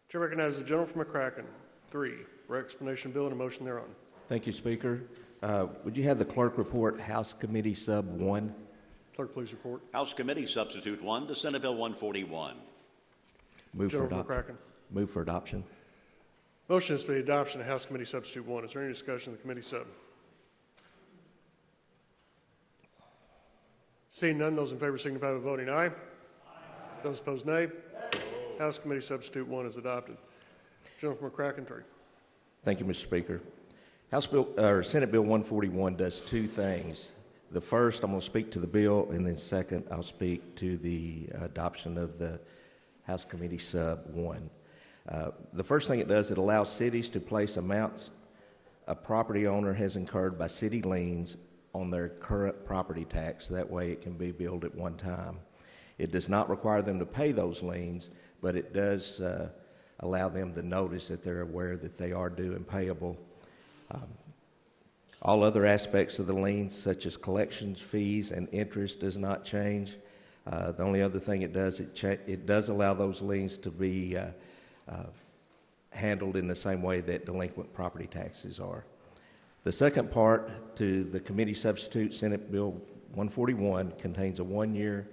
Chair recognizes the gentleman from McCracken. 3, for explanation of bill and a motion thereon. Thank you, Speaker. Would you have the clerk report House Committee Sub 1? Clerk, please report. House Committee Substitute 1 to Senate Bill 141. Move for, Gentleman from McCracken. move for adoption. Motion is for the adoption of House Committee Substitute 1. Is there any discussion of the committee sub? Seeing none, those in favor signify by voting aye. Those opposed, nay. House Committee Substitute 1 is adopted. Gentleman from McCracken, 3. Thank you, Mr. Speaker. Senate Bill 141 does two things. The first, I'm going to speak to the bill, and then second, I'll speak to the adoption of the House Committee Sub 1. The first thing it does, it allows cities to place amounts a property owner has incurred by city liens on their current property tax. That way it can be billed at one time. It does not require them to pay those liens, but it does allow them to notice that they're aware that they are due and payable. All other aspects of the liens, such as collections, fees, and interest, does not change. The only other thing it does, it does allow those liens to be handled in the same way that delinquent property taxes are. The second part to the committee substitute, Senate Bill 141, contains a one-year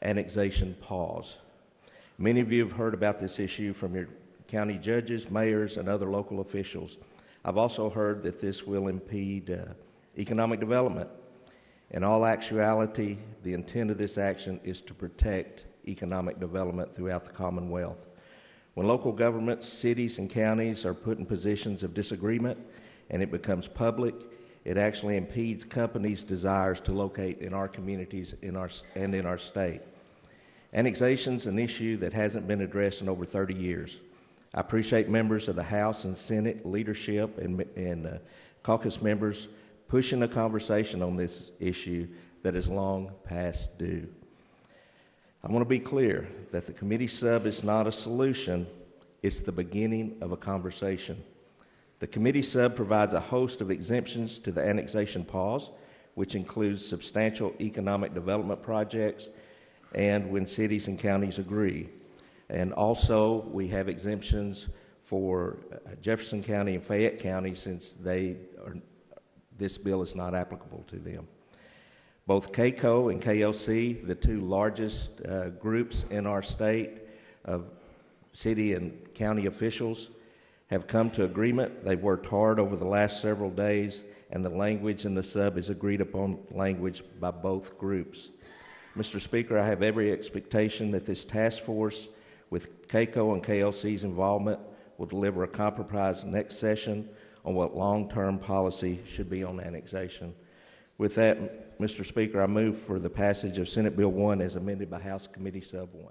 annexation pause. Many of you have heard about this issue from your county judges, mayors, and other local officials. I've also heard that this will impede economic development. In all actuality, the intent of this action is to protect economic development throughout the Commonwealth. When local governments, cities, and counties are put in positions of disagreement and it becomes public, it actually impedes companies' desires to locate in our communities and in our state. Annexation is an issue that hasn't been addressed in over 30 years. I appreciate members of the House and Senate leadership and caucus members pushing a conversation on this issue that is long past due. I want to be clear that the committee sub is not a solution, it's the beginning of a conversation. The committee sub provides a host of exemptions to the annexation pause, which includes substantial economic development projects and when cities and counties agree. And also, we have exemptions for Jefferson County and Fayette County since this bill is not applicable to them. Both KCO and KLC, the two largest groups in our state of city and county officials, have come to agreement. They've worked hard over the last several days, and the language in the sub is agreed upon language by both groups. Mr. Speaker, I have every expectation that this task force, with KCO and KLC's involvement, will deliver a compromise next session on what long-term policy should be on annexation. With that, Mr. Speaker, I move for the passage of Senate Bill 1 as amended by House Committee Sub 1.